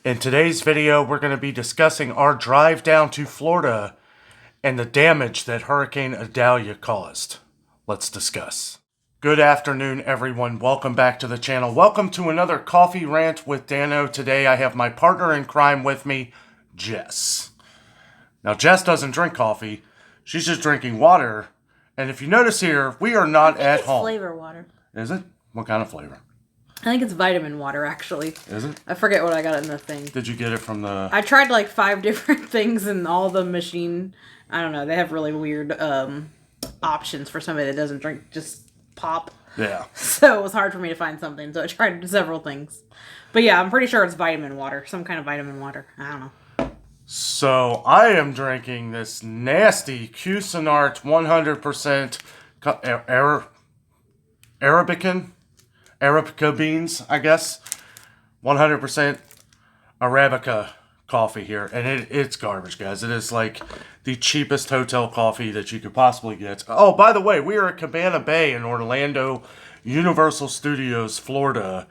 In today's video, we're going to be discussing our drive down to Florida and the damage that Hurricane Idalia caused. Let's discuss. Good afternoon, everyone. Welcome back to the channel. Welcome to another Coffee Rant with Dano. Today, I have my partner in crime with me, Jess. Now, Jess doesn't drink coffee. She's just drinking water. And if you notice here, we are not at home. It's flavor water. Is it? What kind of flavor? I think it's vitamin water, actually. Is it? I forget what I got in the thing. Did you get it from the... I tried like 5 different things in all the machine. I don't know. They have really weird options for somebody that doesn't drink just pop. Yeah. So it was hard for me to find something. So I tried several things. But yeah, I'm pretty sure it's vitamin water. Some kind of vitamin water. I don't know. So I am drinking this nasty Cuisinart 100% Arabica beans, I guess. 100% Arabica coffee here. And it's garbage, guys. It is like the cheapest hotel coffee that you could possibly get. Oh, by the way, we are at Cabana Bay in Orlando, Universal Studios, Florida.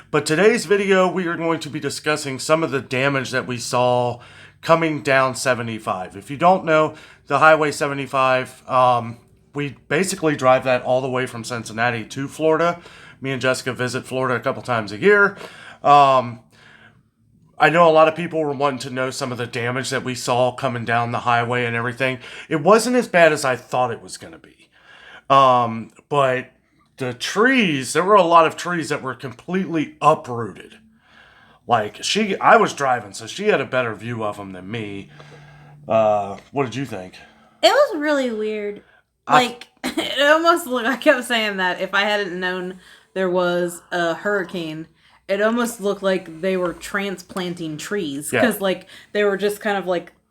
But today's video, we are going to be discussing some of the damage that we saw coming down 75. If you don't know, the Highway 75, we basically drive that all the way from Cincinnati to Florida. Me and Jessica visit Florida a couple times a year. I know a lot of people were wanting to know some of the damage that we saw coming down the highway and everything. It wasn't as bad as I thought it was going to be. But the trees, there were a lot of trees that were completely uprooted. Like, I was driving, so she had a better view of them than me. What did you think? It was really weird. It almost looked, I kept saying that if I hadn't known there was a hurricane, it almost looked like they were transplanting trees. Because, they were just kind of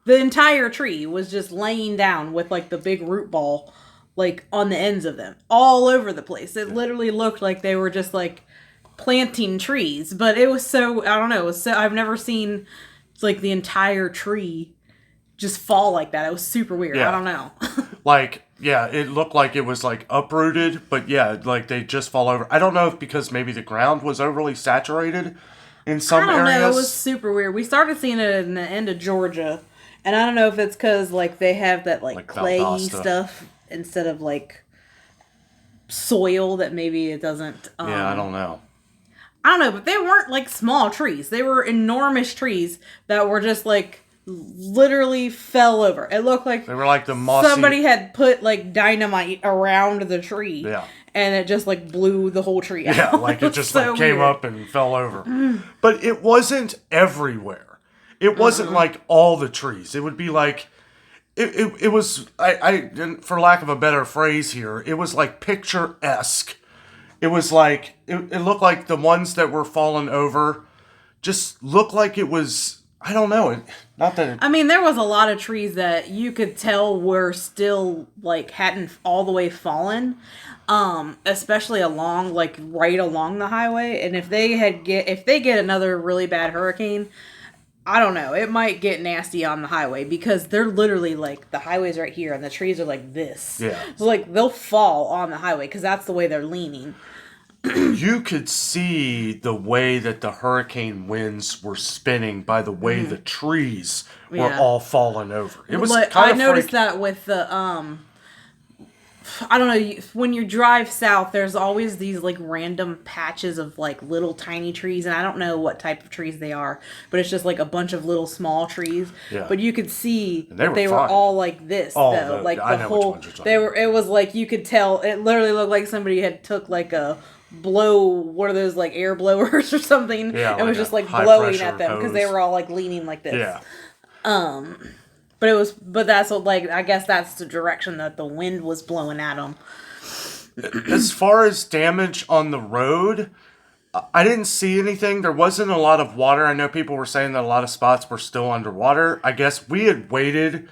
the entire tree was just laying down with, the big root ball, on the ends of them. All over the place. It literally looked like they were just, planting trees. But it was so, I don't know, it was so, I've never seen, the entire tree just fall like that. It was super weird. Yeah. I don't know. Yeah, it looked like it was uprooted, but yeah, they just fall over. I don't know if because maybe the ground was overly saturated in some areas. I don't know, it was super weird. We started seeing it in the end of Georgia, and I don't know if it's because they have that clayey Valdosta stuff instead of soil that maybe it doesn't. Yeah, I don't know. I don't know, but they weren't small trees. They were enormous trees that were just literally fell over. It looked like they were the mossy... somebody had put dynamite around the tree. Yeah. And it just blew the whole tree out. Yeah, it just so came up and fell over. But it wasn't everywhere. It wasn't all the trees. It would be it was I for lack of a better phrase here, it was picturesque. It was it looked like the ones that were falling over just looked like it was, I don't know. I mean, there was a lot of trees that you could tell were still hadn't all the way fallen, especially along right along the highway. And if they get another really bad hurricane, I don't know, it might get nasty on the highway because they're literally the highway's right here and the trees are this. Yeah. So they'll fall on the highway because that's the way they're leaning. You could see the way that the hurricane winds were spinning by the way the trees were all falling over. It was kind of I noticed that with the I don't know, when you drive south, there's always these random patches of little tiny trees, and I don't know what type of trees they are, but it's just a bunch of little small trees. Yeah. But you could see they were all this though, I know whole. Which ones you're talking they were. It was you could tell. It literally looked like somebody had took a one of those air blowers or something. Yeah, and was just blowing at them because they hose. were all leaning like this. Yeah. But that's what I guess that's the direction that the wind was blowing at them. As far as damage on the road, I didn't see anything. There wasn't a lot of water. I know people were saying that a lot of spots were still underwater. I guess we had waited,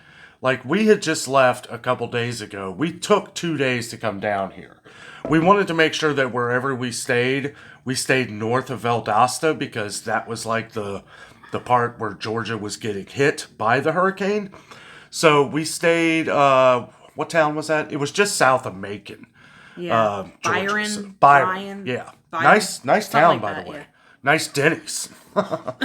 we had just left a couple days ago. We took 2 days to come down here. We wanted to make sure that wherever we stayed north of Valdosta because that was the part where Georgia was getting hit by the hurricane. So we stayed, what town was that? It was just south of Macon. Yeah. Georgia. Byron. Yeah. Byron. Nice town, like by that, the way. Yeah. nice Denny's. But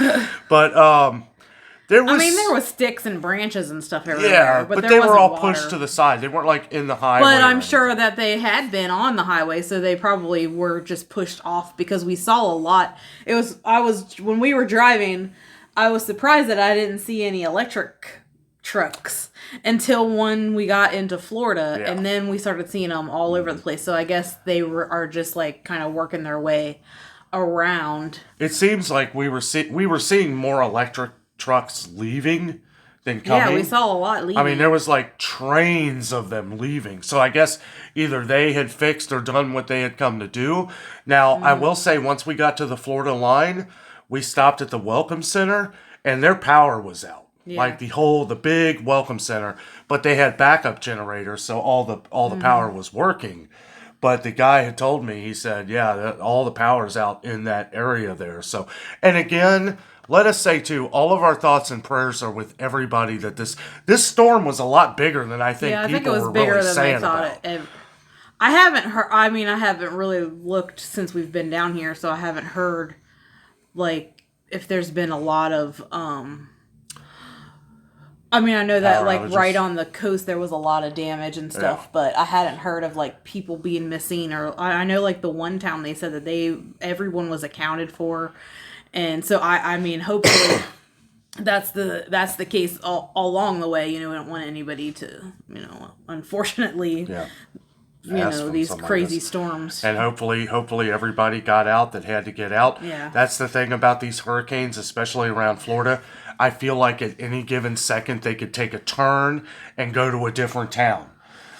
there was. I mean, there was sticks and branches and stuff everywhere. Yeah, but there they were all wasn't pushed water. to the side. They weren't like in the highway. But or I'm anything. sure that they had been on the highway, so they probably were just pushed off because we saw a lot. When we were driving, I was surprised that I didn't see any electric trucks until when we got into Florida, Yeah. and then we started seeing them all over the place. So I guess are just like kind of working their way around. It seems like we were seeing more electric trucks leaving than coming. Yeah, we saw a lot leaving. I mean, there was like trains of them leaving. So I guess either they had fixed or done what they had come to do. Now, I will say, once we got to the Florida line, we stopped at the Welcome Center, and their power was out. Yeah. Like the big Welcome Center, but they had backup generators, so all the power was working. But the guy had told me, he said, yeah, all the power's out in that area there. So, and again, let us say too, all of our thoughts and prayers are with everybody that this storm was a lot bigger than I think people were really saying about. I haven't heard. I mean, I haven't really looked since we've been down here, so I haven't heard like if there's been a lot of. I mean, I know that like right on the coast there was a lot of damage and stuff, but I hadn't heard of like people being missing, or I know like the one town they said that everyone was accounted for, and so I mean hopefully that's the case all along the way. You know, we don't want anybody to, you know, unfortunately. Yeah. You know, these crazy storms. And hopefully everybody got out that had to get out. Yeah. That's the thing about these hurricanes, especially around Florida. I feel like at any given second they could take a turn and go to a different town.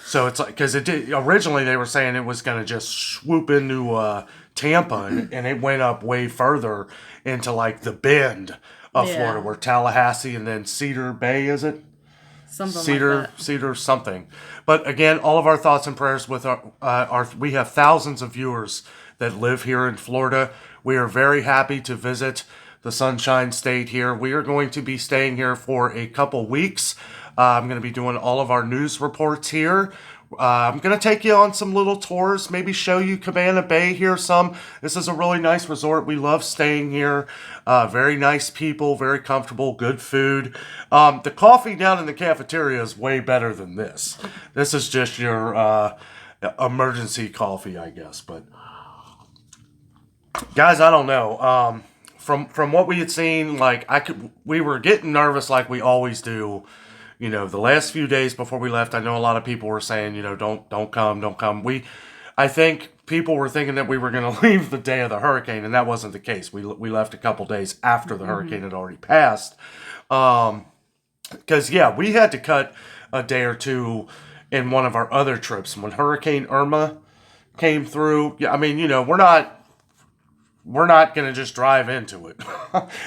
So it's like, because originally they were saying it was going to just swoop into Tampa, and it went up way further into like the bend of Florida, where Tallahassee and then Cedar Bay, is it? Cedar something. But again, all of our thoughts and prayers with we have thousands of viewers that live here in Florida. We are very happy to visit the Sunshine State here. We are going to be staying here for a couple weeks. I'm going to be doing all of our news reports here. I'm going to take you on some little tours, maybe show you Cabana Bay here some. This is a really nice resort. We love staying here. Very nice people, very comfortable, good food. The coffee down in the cafeteria is way better than this. This is just your emergency coffee, I guess. But guys, I don't know. From what we had seen, like we were getting nervous like we always do. You know, the last few days before we left, I know a lot of people were saying, you know, don't come. I think people were thinking that we were going to leave the day of the hurricane, and that wasn't the case. We left a couple days after the hurricane had already passed. Because, we had to cut a day or two in one of our other trips. When Hurricane Irma came through, I mean, you know, we're not going to just drive into it.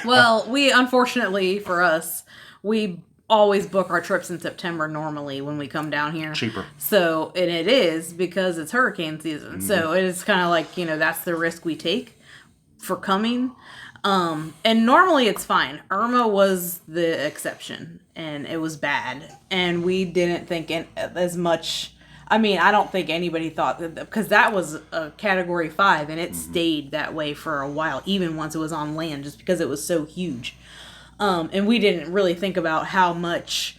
Well, unfortunately for us, we always book our trips in September normally when we come down here. Cheaper. So, and it is because it's hurricane season. Mm-hmm. So it is kind of like, you know, that's the risk we take for coming. And normally it's fine. Irma was the exception, and it was bad. And we didn't think as much. I mean, I don't think anybody thought that, because that was a Category 5, and it stayed that way for a while, even once it was on land, just because it was so huge. And we didn't really think about how much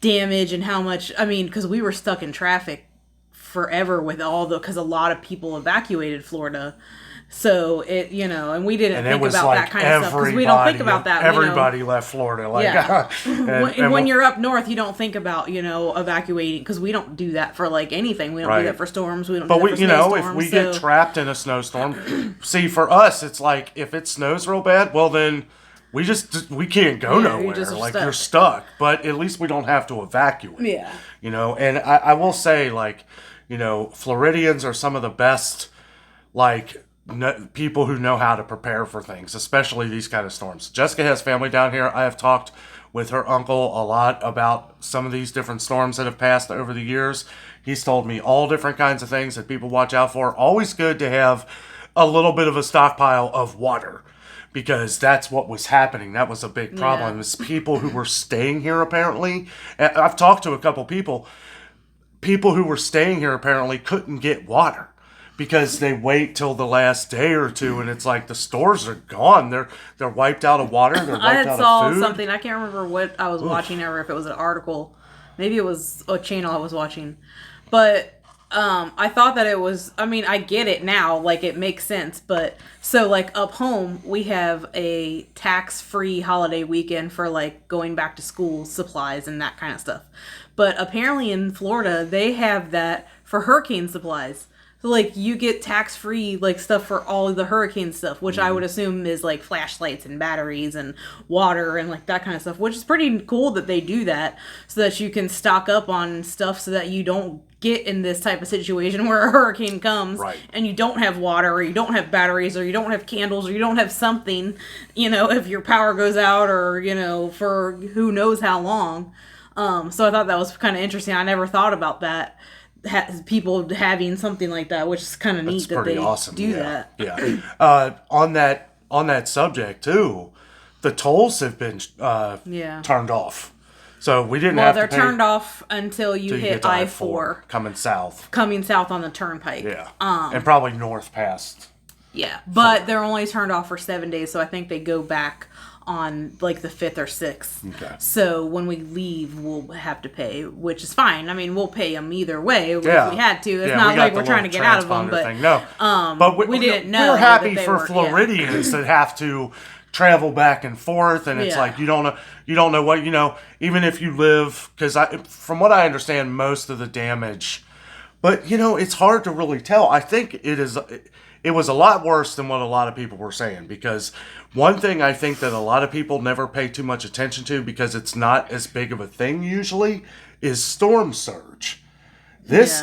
damage and how much, I mean, because we were stuck in traffic forever with because a lot of people evacuated Florida. So it, you know, and we didn't think about like that kind of stuff, because we don't think about that. Everybody left Florida. Like, yeah. when you're up north, you don't think about, you know, evacuating, because we don't do that for like anything. We don't do that for storms. We don't. But do that for snowstorms, if we get trapped in a snowstorm, see, for us, it's like if it snows real bad, well then we can't go nowhere. You're stuck. But at least we don't have to evacuate. Yeah. You know, and I will say, like, you know, Floridians are some of the best, like, people who know how to prepare for things, especially these kind of storms. Jessica has family down here. I have talked with her uncle a lot about some of these different storms that have passed over the years. He's told me all different kinds of things that people watch out for. Always good to have a little bit of a stockpile of water, because that's what was happening. That was a big problem. It's people who were staying here, apparently. I've talked to a couple people who were staying here apparently couldn't get water, because they wait till the last day or two, and it's like the stores are gone. They're wiped out of water. They're I wiped had out saw of food. something. I can't remember what I was watching or if it was an article. Maybe it was a channel I was watching. But I thought that it was. I mean, I get it now. Like it makes sense. But so like up home, we have a tax-free holiday weekend for like going back to school supplies and that kind of stuff. But apparently in Florida, they have that for hurricane supplies. So, like, you get tax-free, like, stuff for all of the hurricane stuff, which I would assume is, like, flashlights and batteries and water and, like, that kind of stuff, which is pretty cool that they do that so that you can stock up on stuff so that you don't get in this type of situation where a hurricane comes and you don't have water or you don't have batteries or you don't have candles or you don't have something, you know, if your power goes out or, you know, for who knows how long. So I thought that was kind of interesting. I never thought about that. People having something like that, which is kind of neat that they awesome. do that. Yeah. On that subject too, the tolls have been turned off, so we didn't have to pay. They're turned off until you hit I-4 coming south on the turnpike. Yeah, and probably north past. Yeah, but they're only turned off for 7 days, so I think they go back on like the 5th or 6th. Okay. So when we leave, we'll have to pay, which is fine. I mean, we'll pay them either way if we had to. It's not like we're trying to get out of them, but no. But we didn't know. We're happy for Floridians that have to travel back and forth, and it's like you don't know what, you know, even if you live, because from what I understand, most of the damage, but you know, it's hard to really tell. I think it was a lot worse than what a lot of people were saying, because one thing I think that a lot of people never pay too much attention to, because it's not as big of a thing usually, is storm surge. This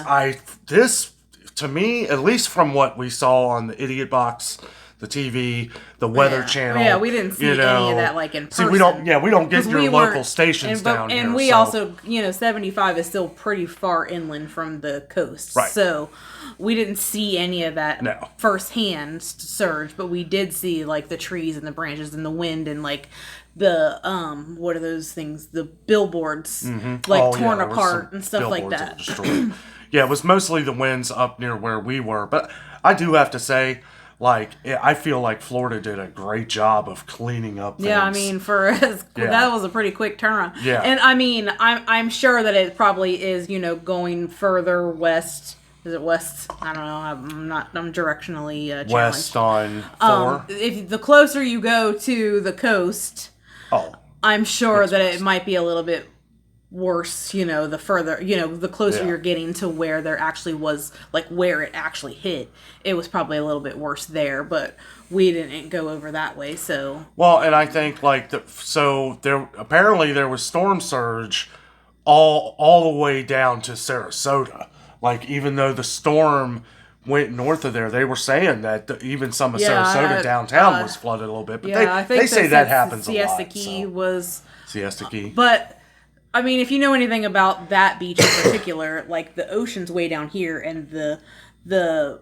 to me, at least from what we saw on the Idiot Box, the TV, the Weather Channel. Yeah, we didn't see any of that like in person. See, we don't get your local stations down here. And we also, you know, 75 is still pretty far inland from the coast. Right. So we didn't see any of that firsthand surge, but we did see like the trees and the branches and the wind and like the what are those things? The billboards torn apart and stuff like that. Yeah, it was mostly the winds up near where we were, but I do have to say, like, I feel like Florida did a great job of cleaning up things. Yeah, I mean, that was a pretty quick turnaround. Yeah. And I mean, I'm sure that it probably is, you know, going further west. Is it west? I don't know. I'm directionally challenged. West on 4. If the closer you go to the coast, I'm sure that it might be a little bit worse, you know, the further, you know, the closer you're getting to where there actually was, like, where it actually hit, it was probably a little bit worse there, but we didn't go over that way, so. Well, and I think, like, there was storm surge all the way down to Sarasota. Like, even though the storm went north of there, they were saying that even some of Sarasota downtown was flooded a little bit, but they say that happens a lot. Siesta Key was. Siesta Key. But I mean, if you know anything about that beach in particular, like the ocean's way down here, and the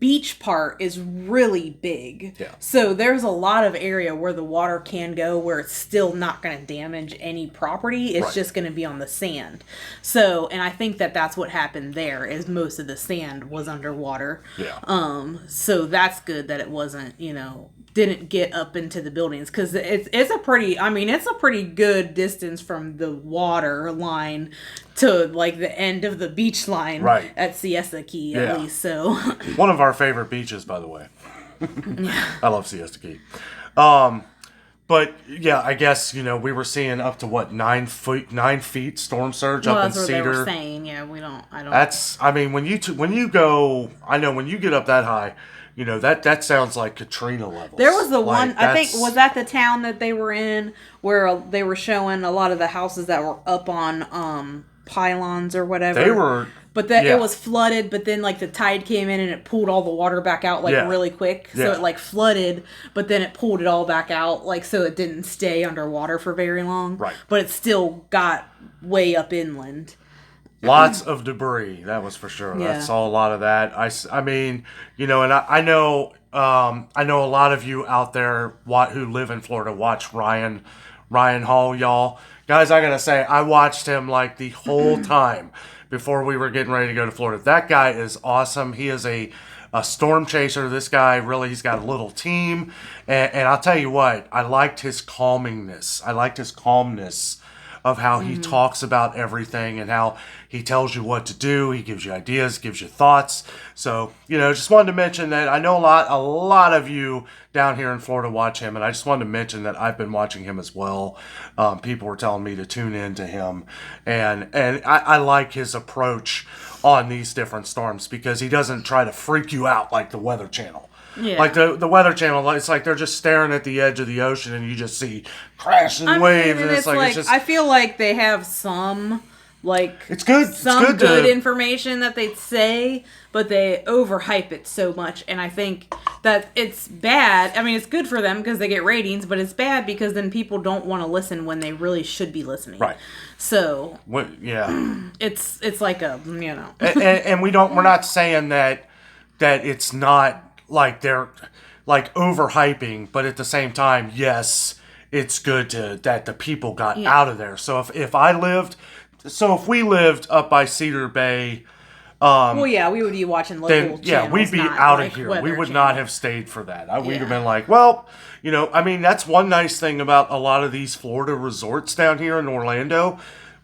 beach part is really big. Yeah. So there's a lot of area where the water can go where it's still not going to damage any property. It's just going to be on the sand. So, and I think that that's what happened there, is most of the sand was underwater. Yeah. So that's good that it wasn't, you know, didn't get up into the buildings, because it's a pretty good distance from the water line to like the end of the beach line at Siesta Key at least. So one of our favorite beaches, by the way. I love Siesta Key. But yeah, I guess, you know, we were seeing up to what, 9 feet storm surge up in Cedar. That's what they were saying. Yeah, I don't. That's, I mean, when you go, I know when you get up that high, you know, that sounds like Katrina levels. There was the one, I think, was that the town that they were in, where they were showing a lot of the houses that were up on pylons or whatever. They were. But it was flooded, but then like the tide came in and it pulled all the water back out really quick. So it like flooded, but then it pulled it all back out, like, so it didn't stay underwater for very long. Right. But it still got way up inland. Lots of debris, that was for sure. I saw a lot of that. I mean, you know, and I know a lot of you out there who live in Florida watch Ryan Ryan Hall, y'all. Guys, I gotta say, I watched him like the whole time before we were getting ready to go to Florida. That guy is awesome. He is a storm chaser. This guy really, he's got a little team. And I'll tell you what, I liked his calmingness. I liked his calmness of how he talks about everything and how he tells you what to do. He gives you ideas, gives you thoughts. So, just wanted to mention that I know a lot of you down here in Florida watch him, and I just wanted to mention that I've been watching him as well. People were telling me to tune in to him, and I like his approach on these different storms because he doesn't try to freak you out like the Weather Channel. Yeah. Like the Weather Channel, it's like they're just staring at the edge of the ocean and you just see crashing waves. And it's like, it's just, I feel like they have some, it's good. some it's good to, information that they say, but they overhype it so much. And I think that it's bad. I mean, it's good for them because they get ratings, but it's bad because then people don't want to listen when they really should be listening. Right. So, yeah. It's like a, and we're not saying that it's not like they're like overhyping, but at the same time, yes, it's good that the people got out of there. So if we lived up by Cedar Bay, we would be watching local channels. We'd be out of here. We would not have stayed for that. We'd have been like, well, I mean, that's one nice thing about a lot of these Florida resorts down here in Orlando.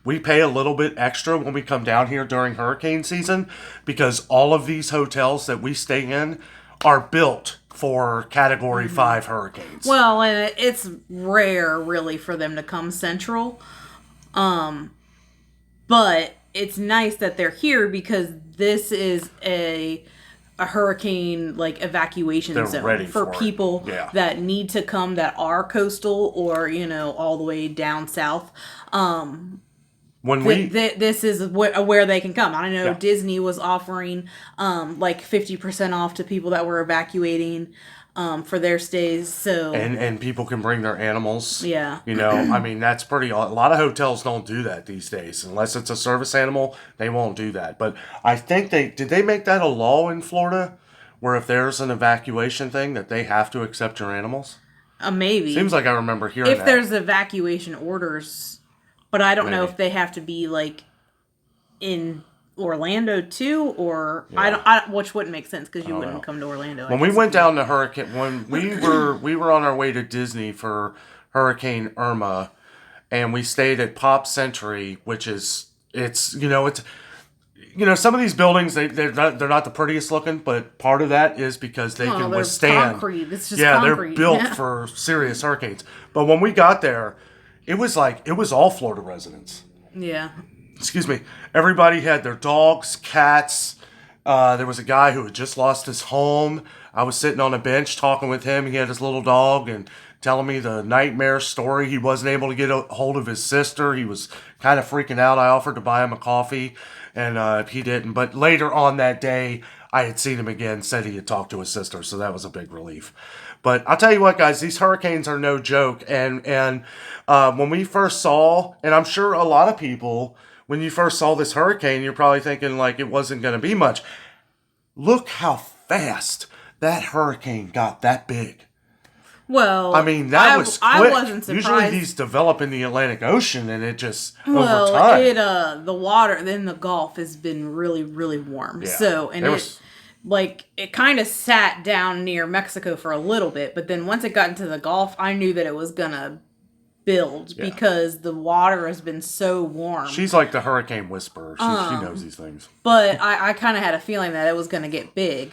We pay a little bit extra when we come down here during hurricane season because all of these hotels that we stay in are built for Category 5 hurricanes. Well, and it's rare, really, for them to come central. But it's nice that they're here because this is a hurricane evacuation zone for people that need to come that are coastal or all the way down south. This is where they can come. I know Disney was offering 50% off to people that were evacuating for their stays. So and people can bring their animals. Yeah. I mean, that's a lot of hotels don't do that these days. Unless it's a service animal, they won't do that. But I think did they make that a law in Florida where if there's an evacuation thing that they have to accept your animals? Maybe. Seems like I remember hearing that. If there's evacuation orders. But I don't know if they have to be in Orlando too, or which wouldn't make sense because you wouldn't come to Orlando. When we went down to Hurricane, when we were on our way to Disney for Hurricane Irma, and we stayed at Pop Century, which is some of these buildings they're not the prettiest looking, but part of that is because they can withstand concrete. It's just concrete. They're built for serious hurricanes. But when we got there, it was all Florida residents. Yeah. Excuse me. Everybody had their dogs, cats. There was a guy who had just lost his home. I was sitting on a bench talking with him. He had his little dog and telling me the nightmare story. He wasn't able to get a hold of his sister. He was kind of freaking out. I offered to buy him a coffee, and he didn't. But later on that day, I had seen him again, said he had talked to his sister, so that was a big relief. But I'll tell you what, guys, these hurricanes are no joke. And when we first saw, and I'm sure a lot of people, when you first saw this hurricane, you're probably thinking it wasn't going to be much. Look how fast that hurricane got that big. Well, I mean, that was quick. I wasn't surprised. Usually these develop in the Atlantic Ocean, and it just, over time. The water in the Gulf has been really, really warm. Yeah. So, and it kind of sat down near Mexico for a little bit, but then once it got into the Gulf, I knew that it was gonna build because the water has been so warm. She's like the hurricane whisperer. She knows these things. But I kind of had a feeling that it was gonna get big.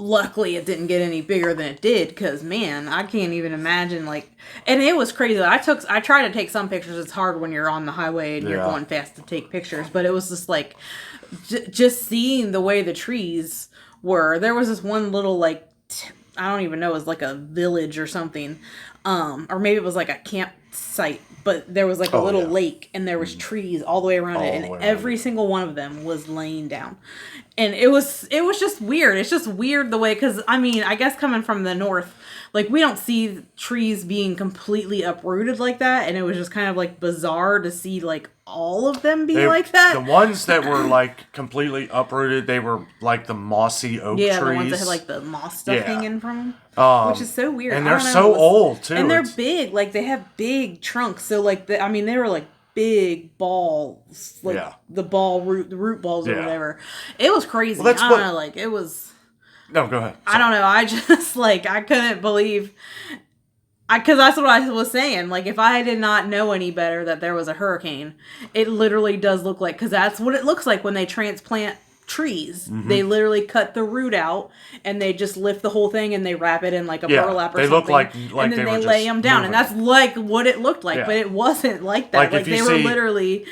Luckily, it didn't get any bigger than it did because, man, I can't even imagine, and it was crazy. I tried to take some pictures. It's hard when you're on the highway and you're going fast to take pictures, but it was just just seeing the way the trees were. There was this one little, I don't even know, it was like a village or something, or maybe it was like a campsite, but there was a little lake and there was trees all the way around it, and every single one of them was laying down. And it was just weird. It's just weird the way, because, I mean, I guess coming from the north, we don't see trees being completely uprooted like that, and it was just kind of, bizarre to see, all of them be like that. The ones that were, completely uprooted, they were, the mossy oak trees. Yeah, the ones that had, the moss stuff hanging from them. which is so weird. And they're so old too. And they're big. Like they have big trunks. So like they were like big balls, like the root balls or whatever. It was crazy. Well, I don't know. Like it was. No, go ahead. Sorry. I don't know. I just like I couldn't believe. Because that's what I was saying. Like, if I did not know any better that there was a hurricane, it literally does look like... Because that's what it looks like when they transplant trees. Mm-hmm. They literally cut the root out, and they just lift the whole thing, and they wrap it in, like, a burlap or something. They look like and then they lay them down. And that's, like, what it looked like. Yeah. But it wasn't like that. Like they were literally...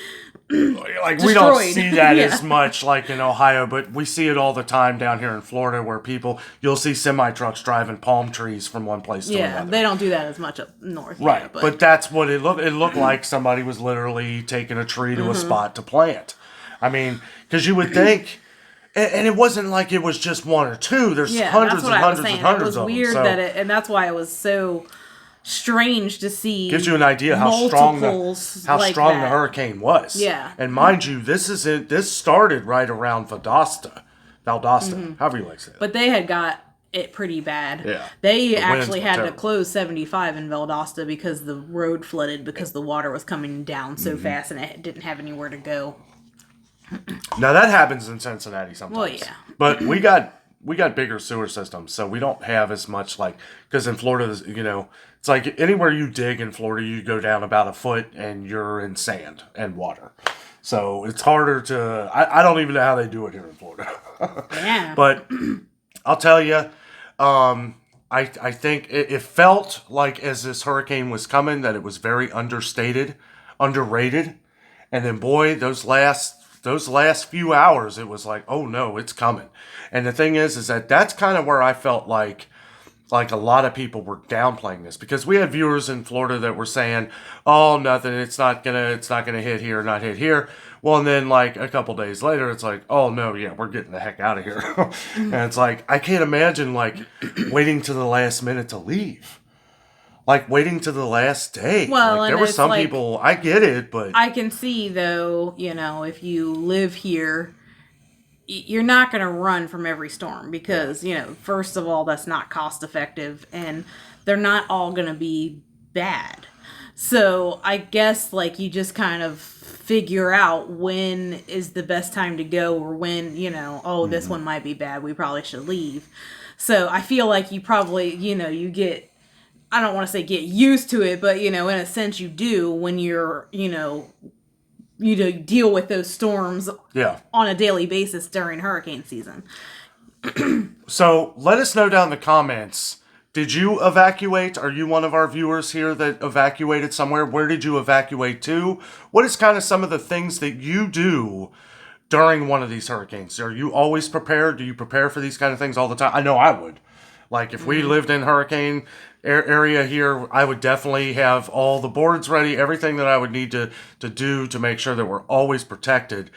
like destroyed. We don't see that as much like in Ohio, but we see it all the time down here in Florida where you'll see semi trucks driving palm trees from one place to another. Yeah, they don't do that as much up north. Right, here, but that's what it looked. It looked like somebody was literally taking a tree to a spot to plant. I mean, because you would think, and it wasn't like it was just one or two. There's hundreds and hundreds and hundreds of them. It was weird that and that's why it was so strange to see. Gives you an idea how strong the hurricane was. Yeah. And mind you, this started right around Valdosta, however you like to say it. But they had got it pretty bad. Yeah. They actually had to close 75 in Valdosta because the road flooded because the water was coming down so fast and it didn't have anywhere to go. Now that happens in Cincinnati sometimes. Well, yeah. But we got bigger sewer systems, so we don't have as much because in Florida, it's like anywhere you dig in Florida, you go down about a foot and you're in sand and water. So it's harder to, I don't even know how they do it here in Florida. Yeah. But I'll tell you, I think it felt like as this hurricane was coming that it was very underrated. And then boy, those last few hours, it was like, oh no, it's coming. And the thing is that that's kind of where I felt like a lot of people were downplaying this, because we had viewers in Florida that were saying, oh, nothing, it's not gonna hit here, not hit here. Well, and then like a couple days later, it's like, oh no, yeah, we're getting the heck out of here. And it's like, I can't imagine like waiting to the last minute to leave. Like waiting to the last day. Well, like, there were some people, I get it, but I can see though, if you live here, you're not going to run from every storm because, first of all, that's not cost effective and they're not all going to be bad. So I guess like you just kind of figure out when is the best time to go, or when, this one might be bad, we probably should leave. So I feel like you probably, you get, I don't want to say get used to it, but, in a sense you do when you're, you deal with those storms on a daily basis during hurricane season. So let us know down in the comments. Did you evacuate? Are you one of our viewers here that evacuated somewhere? Where did you evacuate to? What is kind of some of the things that you do during one of these hurricanes? Are you always prepared? Do you prepare for these kind of things all the time? I know I would. Like if we lived in hurricane area here, I would definitely have all the boards ready, everything that I would need to do to make sure that we're always protected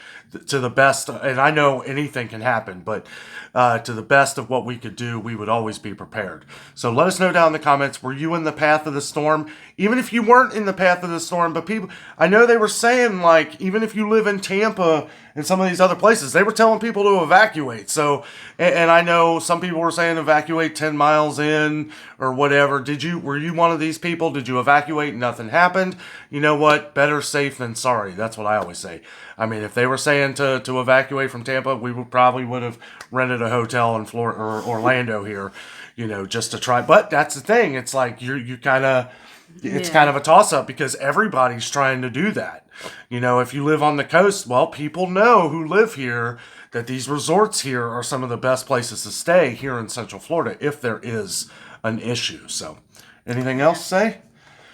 to the best. And I know anything can happen, but to the best of what we could do, we would always be prepared. So let us know down in the comments, were you in the path of the storm? Even if you weren't in the path of the storm, but people, I know they were saying like, even if you live in Tampa and some of these other places, they were telling people to evacuate. So, and I know some people were saying evacuate 10 miles in or whatever. Were you one of these people? Did you evacuate and nothing happened? You know what? Better safe than sorry. That's what I always say. I mean, if they were saying to evacuate from Tampa, we probably would have rented a hotel in Florida or Orlando here, just to try. But that's the thing. It's like you kind of, it's kind of a toss up because everybody's trying to do that. If you live on the coast, well, people know who live here that these resorts here are some of the best places to stay here in Central Florida if there is an issue. So, anything else to say?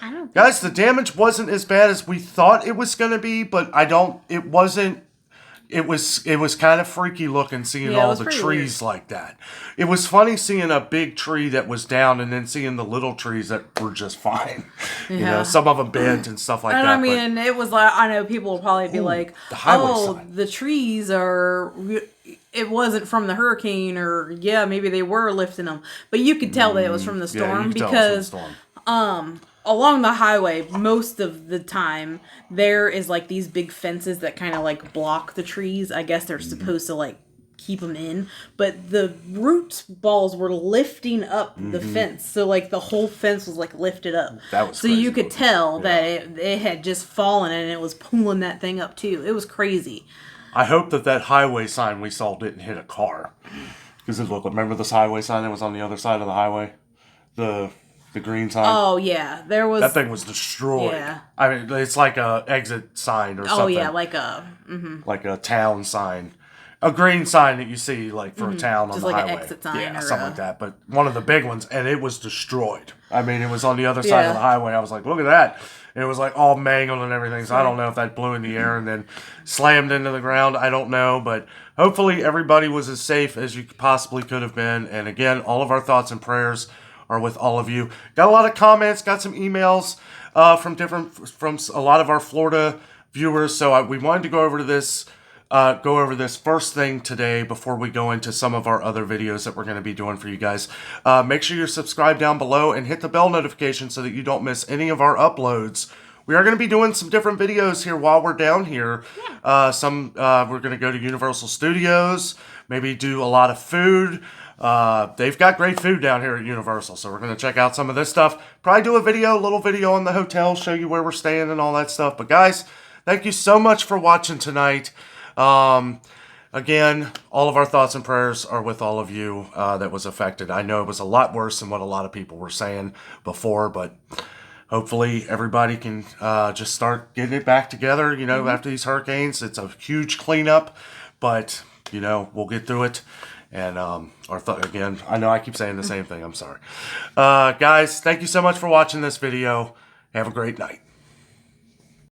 I don't think Guys, the damage wasn't as bad as we thought it was going to be, but it wasn't. It was kind of freaky looking seeing all the trees weird. Like that. It was funny seeing a big tree that was down and then seeing the little trees that were just fine. Yeah. Some of them bent and stuff like that. I mean, it was like, I know people will probably be like, the trees are, it wasn't from the hurricane, or maybe they were lifting them. But you could tell that it was from the storm because along the highway, most of the time, there is like these big fences that kind of like block the trees. I guess they're supposed to like keep them in, but the root balls were lifting up the fence. So, like, the whole fence was, like, lifted up. That was so crazy you could looking. tell that it had just fallen and it was pulling that thing up, too. It was crazy. I hope that highway sign we saw didn't hit a car. Because remember this highway sign that was on the other side of the highway? The green sign? Oh, yeah. There was... That thing was destroyed. Yeah. I mean, it's like a exit sign or something. Oh, yeah, like a... Like a town sign. A green sign that you see, like, for a town on Just the like highway. an exit sign yeah, or something like that. But one of the big ones, and it was destroyed. I mean, it was on the other side of Yeah. the highway. I was like, look at that. And it was, like, all mangled and everything. So I don't know if that blew in the air and then slammed into the ground. I don't know. But hopefully everybody was as safe as you possibly could have been. And, again, all of our thoughts and prayers are with all of you. Got a lot of comments, got some emails from a lot of our Florida viewers. So we wanted to go over this first thing today before we go into some of our other videos that we're going to be doing for you guys. Make sure you're subscribed down below and hit the bell notification so that you don't miss any of our uploads. We are going to be doing some different videos here while we're down here. We're going to go to Universal Studios, maybe do a lot of food. They've got great food down here at Universal, so we're going to check out some of this stuff. Probably do a little video on the hotel, show you where we're staying and all that stuff. But guys, thank you so much for watching tonight. Again, all of our thoughts and prayers are with all of you that was affected. I know it was a lot worse than what a lot of people were saying before, but hopefully everybody can just start getting it back together, after these hurricanes. It's a huge cleanup, but, we'll get through it. And again, I know I keep saying the same thing. I'm sorry. Guys, thank you so much for watching this video. Have a great night.